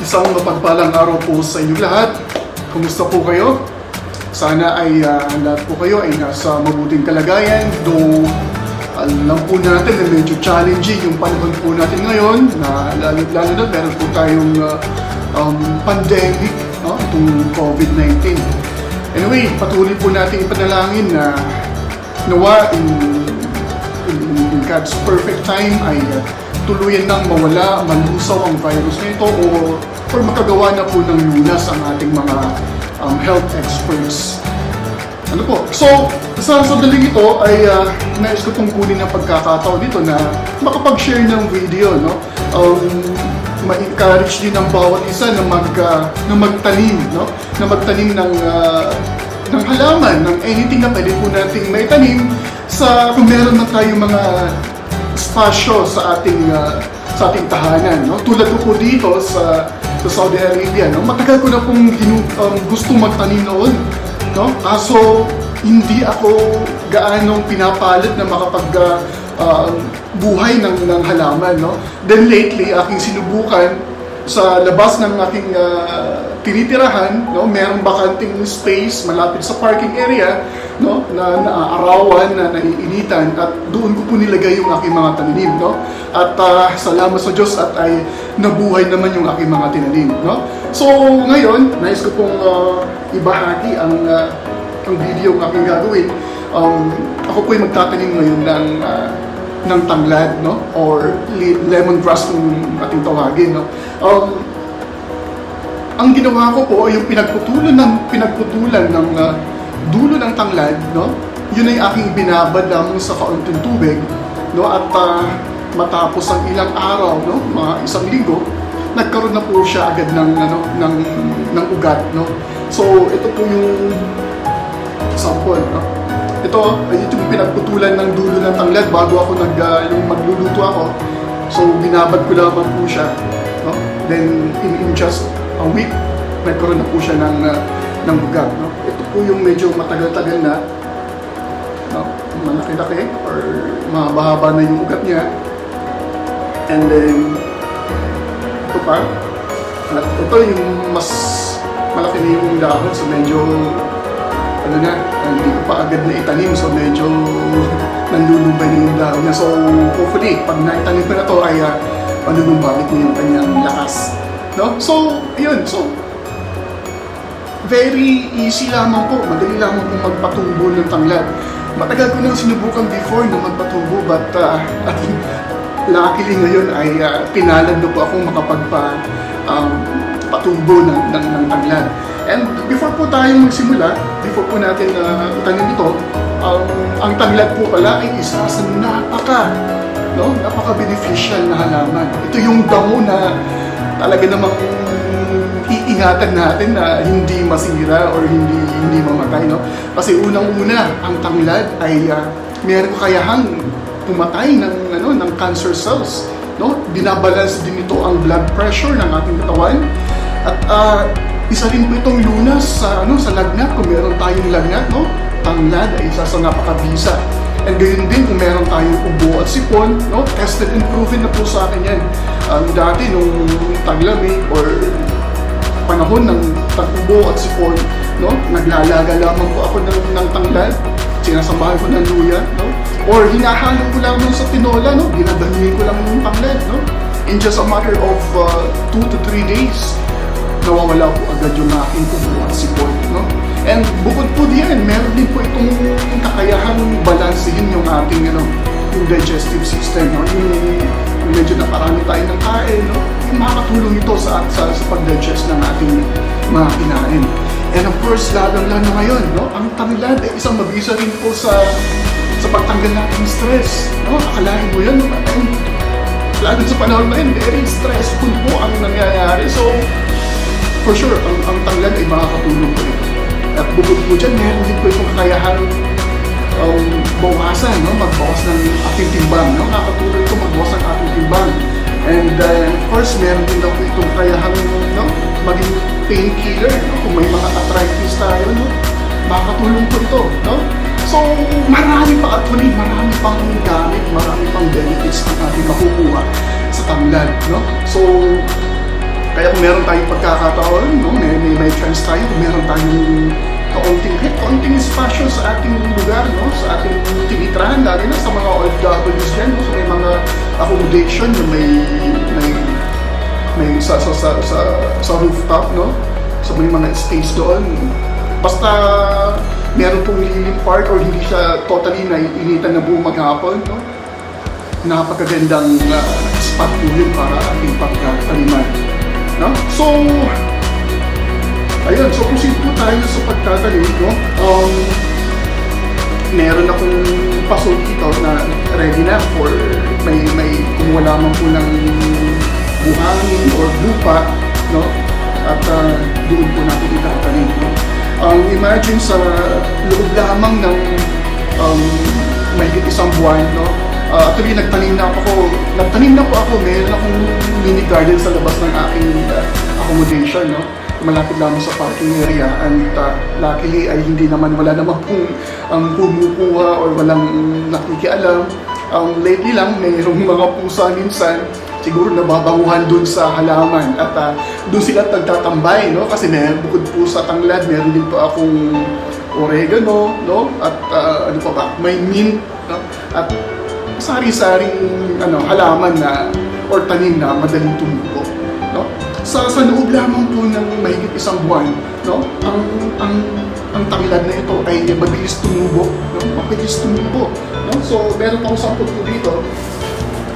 Isang mapagpalang araw po sa inyo lahat. Kumusta po kayo? Sana ay lahat po kayo ay nasa mabuting kalagayan. Though alam po natin na medyo challenging yung panahon po natin ngayon, na lalo na meron po tayong pandemic, no? Itong COVID-19. Anyway, patuloy po natin ipanalangin na nawa in God's perfect time ay tuluyan nang mawala, malusaw ang virus na ito or makagawa na po ng lunas ang ating mga health experts. Ano po? So, sa sandaling ito ay nais ko pong kunin ng pagkakataon dito na makapag-share ng video, no? Ma-encourage din ang bawat isa na magtanim, no? Na magtanim ng halaman, ng anything na pwede po nating maitanim kung meron na tayong mga espasyo sa ating tahanan, no? Tulad ko po dito sa Saudi Arabia, no? Matagal ko na pong gusto magtanim noon, no? Kaso hindi ako gaanong pinapalit na buhay ng halaman, no? Then lately, aking sinubukan sa labas ng aking tinitirahan, no? Merong bakanting space malapit sa parking area, no? Na naaarawan, na naiinitan, at doon ko po nilagay yung aking mga tananim, no? At salamat sa Diyos at ay nabuhay naman yung aking mga tinanim, no? So ngayon, nais ko pong ibahagi ang video ng aking gagawin. Ako po ay magtatanim ngayon ng tanglad, no? Or lemongrass kung ating tawagin, no? Ang ginawa ko po ay yung pinagputulan ng dulo ng tanglad, no? Yun ay aking binabad lamang sa kaunting tubig, no? At matapos ang ilang araw, no? Mga isang linggo, nagkaroon na po siya agad ng ugat, no? So ito po yung sample, no? Ito yung pinagputulan ng dulo ng tanglad bago ako yung magluluto ako. So binabad ko lamang po siya, no? Then in just a week, nagkaroon na po siya ng ugat, no? Ito po yung medyo matagal-tagal na, no? Malaki-laki or mahaba-haba na yung ugat niya. And then ito pa, at ito yung mas malaki na yung dahon, so medyo hindi ko pa agad na itanim, so medyo nanlulumbay na yung dahon niya. So hopefully, pag naitanim ko na to ay manunumbalik na yung kanyang lakas, no? So, yun. So, very easy lamang po. Madali lamang po magpatubo ng tanglad. Matagal ko nang sinubukan before na magpatubo, but luckily ngayon ay pinalad na po akong patubo ng tanglad. And before po tayo magsimula, before po natin itanim ito, ang tanglad po pala ay isa sa napaka-beneficial na halaman. Ito yung damo na talaga namang iingatan natin na hindi masira or hindi mamatay, no? Kasi unang-una, ang tanglad ay meron kakayahang pumatay ng cancer cells, no? Binabalance din ito ang blood pressure ng ating katawan. At isa rin po itong lunas sa lagnat, kung meron tayong lagnat, no? Tanglad ay isa sa napakabisa. And gayon din kung meron tayong ubo at sipon, no? Tested and proven na po sa akin yan. Dati nung taglamig or panahon ng tag-ubo at sipon, no? Naglalaga lamang po ako ng tanglad, sinasamahan ko ng luya, no? Or hinahalo ko lamang sa tinola, no? Ginadamin ko lang yung tanglad, no? In just a matter of 2 to 3 days, nawawala po agad yung aking ubo at sipon, no? And bukod po diyan, meron din po itong kakayahang balansehin yung ating yung digestive system, no? Yung medyo naparami tayo ng kain, no? Yung makakatulong ito sa pag-digest ng ating mga kinain. And of course, lalo ngayon, no? Ang tanglad ay isang mabisa rin po sa pagtanggal natin stress, no? Akalain mo yan, no? Lalo sa panahon na yun, very stressful po ang nangyayari. So, for sure, ang tanglad ay makakatulong po ito. At bukod po dyan, meron din po itong kakayahan bawasan, no? Magbawas ng ating timbang, no? Nakakatulong ito magbawas ng ating timbang. And of course, meron din daw po itong kakayahan, no? Maging painkiller, no? Kung may mga arthritis tayo, no? Makakatulong po ito, no? So, marami pang gamit, marami pang benefits ang ating makukuha sa tanglad, no? So, Kaya kung meron tayong pagkakataon, no, may chance tayo, kung meron tayong kaunting espasyo sa ating lugar, no, sa ating tinitirahan, lalo na sa mga OFWs dyan, no, so may mga accommodation na may sa rooftop, no, so may mga space doon. Basta meron pong lilim part or hindi siya totally naiinitan na buong maghapon, no, napakagandang spot po yun para ating pagtataniman, no? So, ayun, so proceed po tayo sa pagtatanim, no? Meron akong paso dito na ready na for may kumuha lamang po ng buhangin or lupa, no? At doon po natin itatanim, no? Imagine sa loob lamang ng mahigit isang buwan, no? Actually, nagtanim na po ako, meron akong mini garden sa labas ng aking accommodation, no? Malapit lamang sa parking area, and luckily ay wala naman pong kumukuha or walang nakikialam. Lately lang, mayroong mga pusa minsan, siguro nababanguhan dun sa halaman at dun sila nagtatambay, no? Kasi bukod po sa tanglad, meron din po akong oregano, no? At ano pa ba, may mint, no? At sari-saring halaman na or tanim na madaling tumubo, no? Sa loob lamang po ng mahigit isang buwan, no? Ang tanglad na ito ay mabilis tumubo, no? Mabilis tumubo, no? So meron pa akong sample po dito.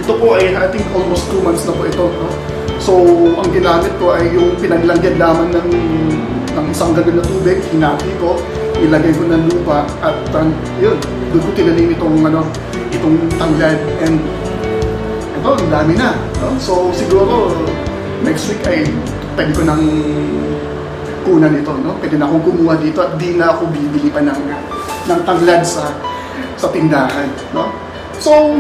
Ito po ay ating almost 2 months na po ito, no? So ang ginamit ko ay yung pinaglagyan lamang ng isang galon na tubig, hinati ko, ilagay ko ng lupa at yun, doon ko tinanim itong tanglad, and ito, ang dami na, no? So siguro next week ay pwede ko nang kunan ito, no? Pwede na akong kumuha dito at di na ako bibili pa ng tanglad sa tindahan, no? So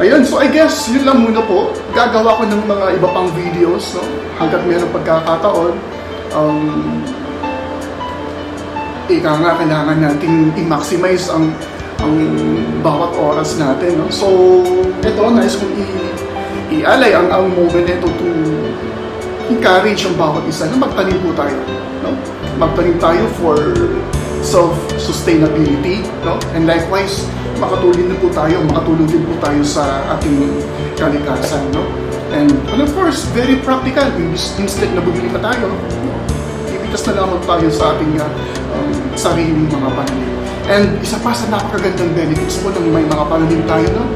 ayun, so I guess yun lang muna po. Gagawa ko ng mga iba pang videos, no? Hanggat mayroong pagkakataon. Kailangan nating i-maximize ang bawat oras natin, no? So ito, nice kong i-alay ang moment nito to encourage ang bawat isa na magtanim po tayo, no? Magtanim tayo for self-sustainability, no? And likewise, makatulong din po tayo sa ating kalikasan, no? And of course, very practical. Instead na bumili pa tayo, no? Ibitas na lamang tayo sa ating sariling mga pananim. And isa pa sa napakagandang benefits po ng may mga pananim tayo, no?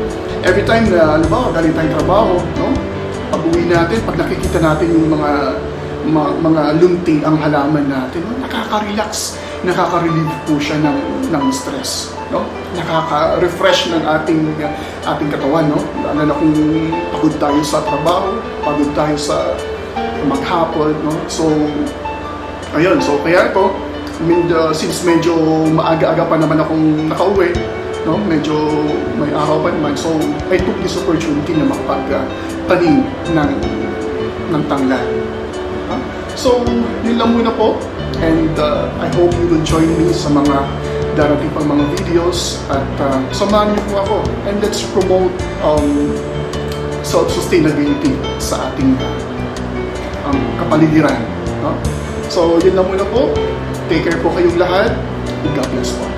Every time na, galing tayong trabaho, no? Pag-uwi natin, pag nakikita natin yung mga lunting ang halaman natin, no? Nakaka-relax, nakaka-relieve po siya ng stress, no? Nakaka-refresh ng ating katawan, no? Lalo na kung pagod tayo sa trabaho, pagod tayo sa maghapon, no? So ayun, so kaya ito, since medyo maaga-aga pa naman akong nakauwi, no? Medyo may araw pa naman, so I took this opportunity na makapagtanim ng tanglad. So yun lang muna po, and I hope you will join me sa mga darating pang mga videos, at samahan niyo po ako, and let's promote self-sustainability sa ating kapaligiran, no? So yun lang muna po. Take care po kayong lahat. God bless po.